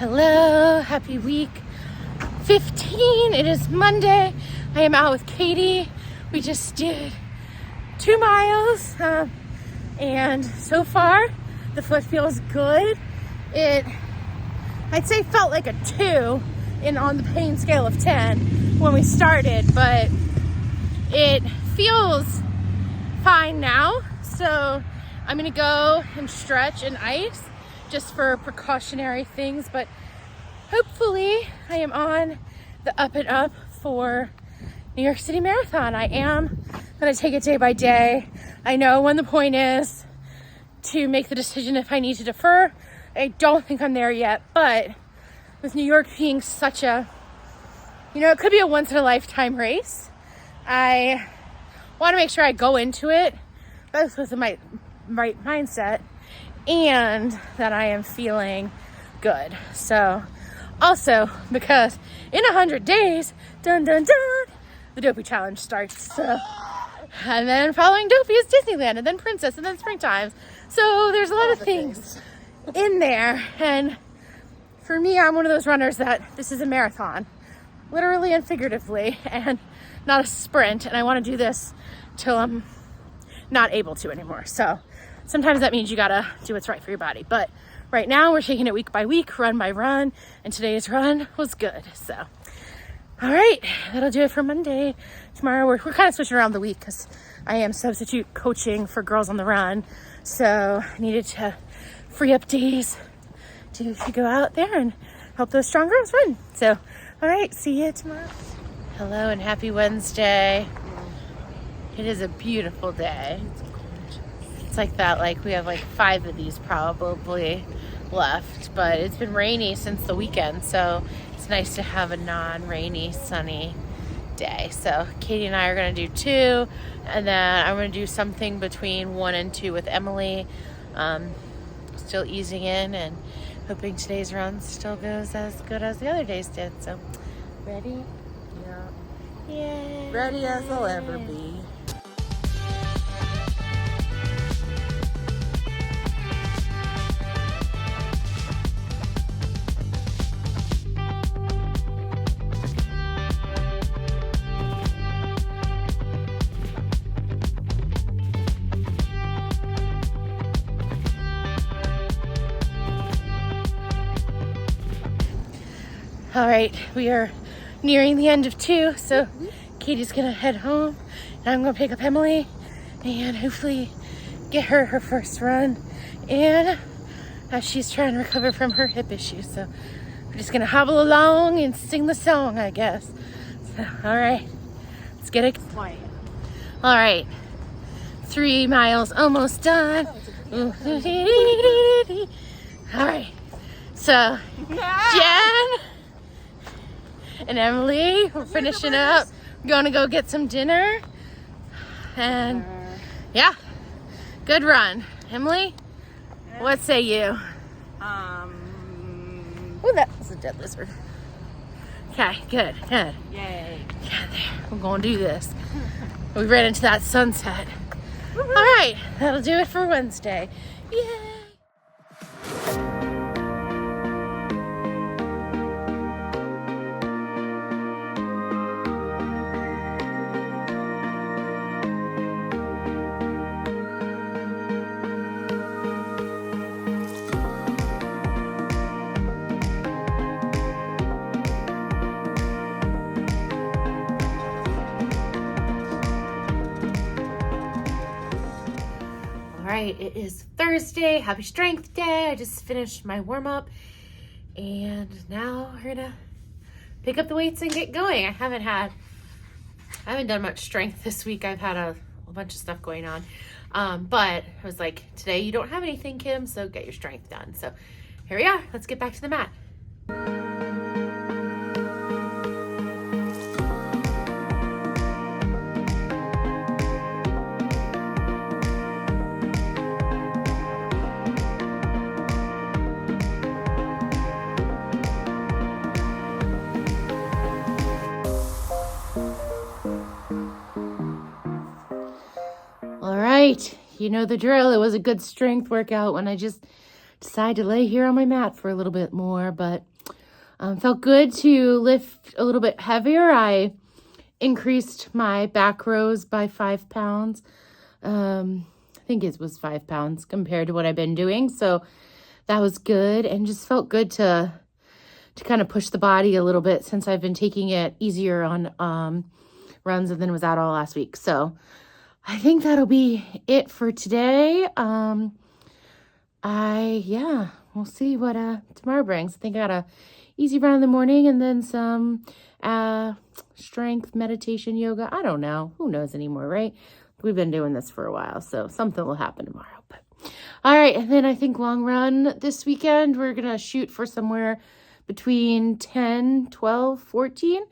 Hello, happy week 15. It is Monday. I am out with Katie. We just did 2 miles and so far the foot feels good. I'd say felt like a 2 on the pain scale of 10 when we started, but it feels fine now. So I'm gonna go and stretch and ice just for precautionary things, but hopefully I am on the up and up for New York City Marathon. I am gonna take it day by day. I know when the point is to make the decision if I need to defer. I don't think I'm there yet, but with New York being such a, it could be a once in a lifetime race. I want to make sure I go into it both with my right mindset and that I am feeling good. So also because in 100 days, dun dun dun, the Dopey Challenge starts. So, and then following Dopey is Disneyland, and then Princess, and then Springtime. So there's a lot of things in there. And for me, I'm one of those runners that this is a marathon, literally and figuratively, and not a sprint. And I want to do this till I'm not able to anymore. So sometimes that means you gotta do what's right for your body. But right now we're taking it week by week, run by run, and today's run was good. So, all right, that'll do it for Monday. Tomorrow we're kind of switching around the week because I am substitute coaching for Girls on the Run. So I needed to free up days to go out there and help those strong girls run. So, all right, see you tomorrow. Hello and happy Wednesday. It is a beautiful day. It's like that, like we have like 5 of these probably left, but it's been rainy since the weekend, so it's nice to have a non-rainy, sunny day. So Katie and I are going to do 2, and then I'm going to do something between 1 and 2 with Emily. Still easing in and hoping today's run still goes as good as the other days did. So ready? Yeah. Yeah. Ready as I'll ever be. All right, we are nearing the end of 2, so Katie's gonna head home, and I'm gonna pick up Emily and hopefully get her first run, and as she's trying to recover from her hip issue. So we're just gonna hobble along and sing the song, I guess. So, all right, let's get it. All right, 3 miles almost done. All right, so Jen and Emily, we're finishing up. We're gonna go get some dinner. And yeah, good run. Emily, what say you? Oh, that was a dead lizard. Okay, good. Yay. Yeah, there. We're gonna do this. We ran into that sunset. All right, that'll do it for Wednesday. Yay. All right, it is Thursday. Happy Strength Day. I just finished my warm-up, and now we're gonna pick up the weights and get going. I haven't done much strength this week. I've had a bunch of stuff going on, but I was like, today you don't have anything, Kim, so get your strength done. So here we are. Let's get back to the mat. right, you know the drill. It was a good strength workout when I just decided to lay here on my mat for a little bit more, but Felt good to lift a little bit heavier. I increased my back rows by 5 pounds. I think it was 5 pounds compared to what I've been doing. So that was good, and just felt good to kind of push the body a little bit since I've been taking it easier on runs and then was out all last week. So I think that'll be it for today. We'll see what tomorrow brings. I think I got a easy run in the morning and then some strength, meditation, yoga. I don't know. Who knows anymore, right? We've been doing this for a while, so something will happen tomorrow. But all right, and then I think long run this weekend, we're going to shoot for somewhere between 10, 12, 14.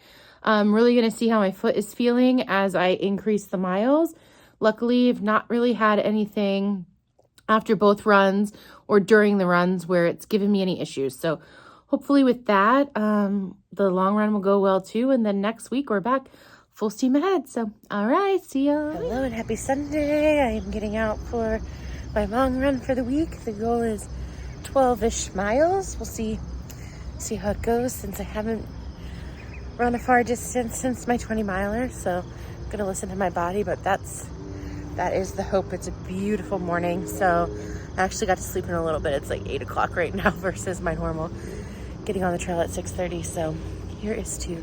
I'm really going to see how my foot is feeling as I increase the miles. Luckily, I've not really had anything after both runs or during the runs where it's given me any issues. So hopefully with that, the long run will go well too. And then next week we're back full steam ahead. So, all right, see ya. Hello and happy Sunday. I am getting out for my long run for the week. The goal is 12-ish miles. We'll see how it goes since I haven't run a far distance since my 20-miler. So I'm gonna listen to my body, but that is the hope. It's a beautiful morning. So I actually got to sleep in a little bit. It's like 8 o'clock right now versus my normal getting on the trail at 6:30. So here is to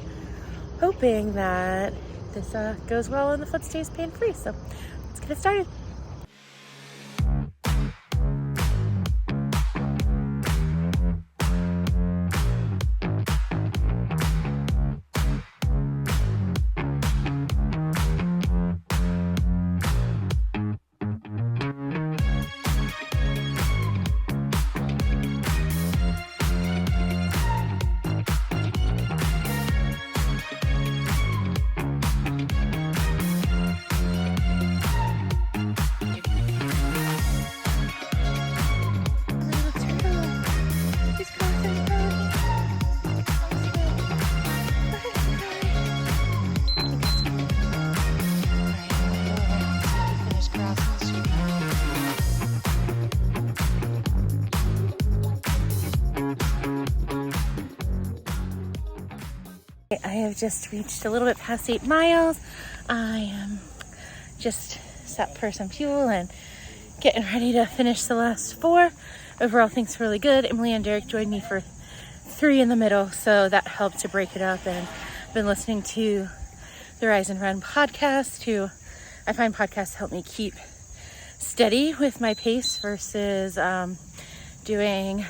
hoping that this goes well and the foot stays pain-free. So let's get it started. I have just reached a little bit past 8 miles. I am just stopped for some fuel and getting ready to finish the last 4. Overall, things were really good. Emily and Derek joined me for 3 in the middle, so that helped to break it up. And I've been listening to the Rise and Run podcast, I find podcasts help me keep steady with my pace versus doing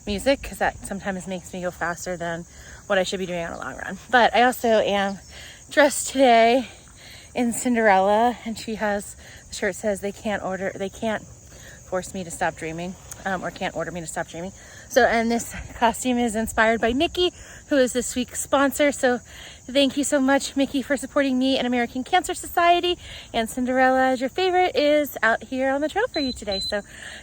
music, because that sometimes makes me go faster than what I should be doing on a long run. But I also am dressed today in Cinderella, and she has the shirt says they can't force me to stop dreaming, or can't order me to stop dreaming. So, and this costume is inspired by Mickey, who is this week's sponsor. So thank you so much, Mickey, for supporting me and American Cancer Society. And Cinderella, as your favorite, is out here on the trail for you today. So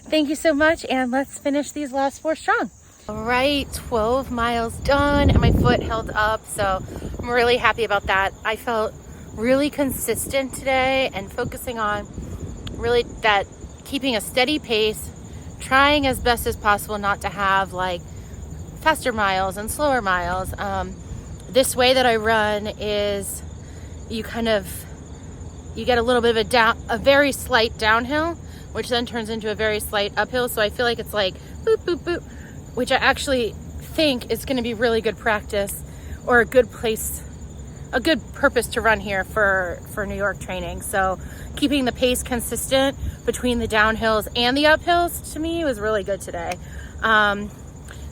thank you so much, and let's finish these last 4 strong. All right, 12 miles done, and my foot held up, so I'm really happy about that. I felt really consistent today and focusing on really that keeping a steady pace, trying as best as possible not to have like faster miles and slower miles. This way that I run is you get a little bit of a very slight downhill, which then turns into a very slight uphill. So I feel like it's like boop, boop, boop, which I actually think is going to be really good practice, or a good purpose to run here for New York training. So keeping the pace consistent between the downhills and the uphills to me was really good today.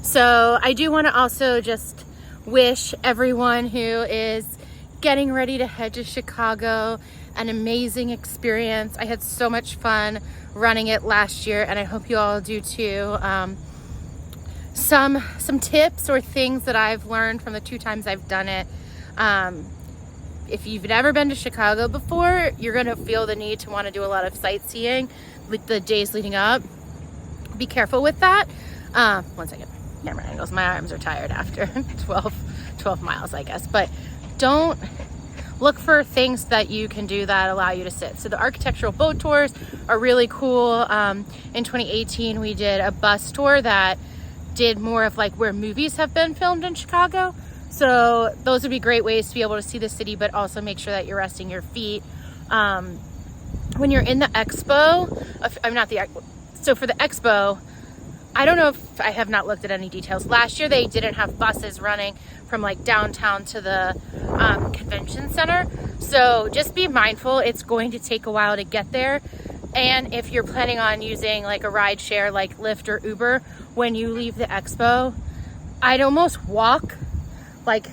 So I do want to also just wish everyone who is getting ready to head to Chicago an amazing experience. I had so much fun running it last year, and I hope you all do too. Some tips or things that I've learned from the 2 times I've done it. If you've never been to Chicago before, you're going to feel the need to want to do a lot of sightseeing with the days leading up. Be careful with that. 1 second. Camera angles. My arms are tired after 12 miles, I guess. But don't look for things that you can do that allow you to sit. So the architectural boat tours are really cool. In 2018, we did a bus tour that did more of like where movies have been filmed in Chicago. So those would be great ways to be able to see the city, but also make sure that you're resting your feet. When you're in the expo, so for the expo, I don't know if I have not looked at any details. Last year they didn't have buses running from like downtown to the convention center. So just be mindful, it's going to take a while to get there. And if you're planning on using like a ride share like Lyft or Uber, when you leave the expo, I'd almost walk like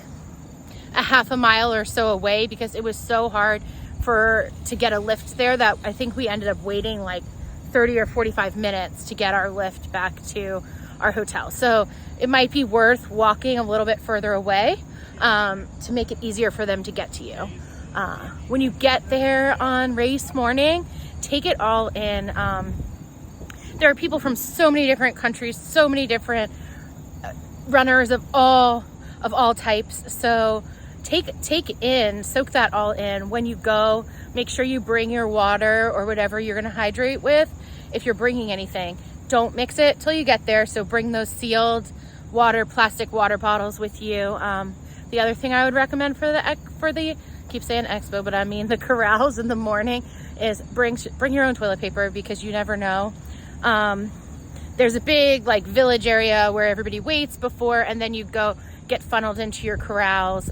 a half a mile or so away, because it was so hard to get a Lyft there that I think we ended up waiting like 30 or 45 minutes to get our Lyft back to our hotel. So it might be worth walking a little bit further away to make it easier for them to get to you. When you get there on race morning, take it all in. There are people from so many different countries, so many different runners of all types. So soak that all in. When you go, make sure you bring your water or whatever you're gonna hydrate with. If you're bringing anything, don't mix it till you get there. So bring those sealed plastic water bottles with you. The other thing I would recommend for the keep saying expo, but I mean the corrals in the morning, is bring your own toilet paper, because you never know. There's a big like village area where everybody waits before, and then you go get funneled into your corrals.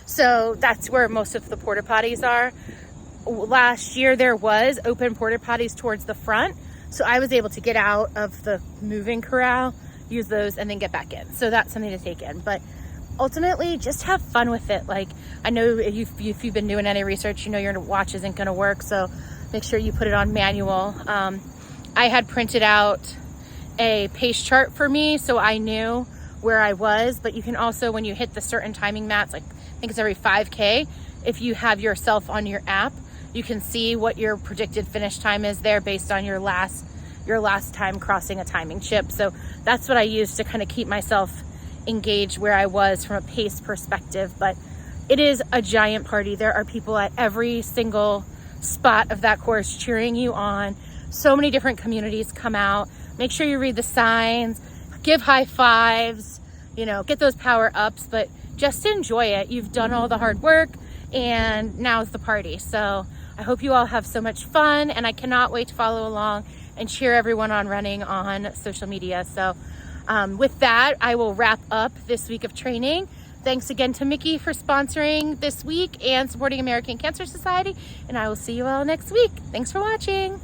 So that's where most of the porta potties are. Last year there was open porta potties towards the front, so I was able to get out of the moving corral, use those, and then get back in. So that's something to take in. But ultimately, just have fun with it. Like, I know if you've been doing any research, you know your watch isn't going to work, so make sure you put it on manual. I had printed out a pace chart for me, so I knew where I was. But you can also, when you hit the certain timing mats, like I think it's every 5K, if you have yourself on your app, you can see what your predicted finish time is there based on your last time crossing a timing chip. So that's what I use to kind of keep myself engaged where I was from a pace perspective. But it is a giant party. There are people at every single spot of that course cheering you on. So many different communities come out. Make sure you read the signs, give high fives, get those power ups, but just enjoy it. You've done all the hard work, and now's the party. So I hope you all have so much fun, and I cannot wait to follow along and cheer everyone on running on social media. So with that, I will wrap up this week of training. Thanks again to Mickey for sponsoring this week and supporting American Cancer Society, and I will see you all next week. Thanks for watching.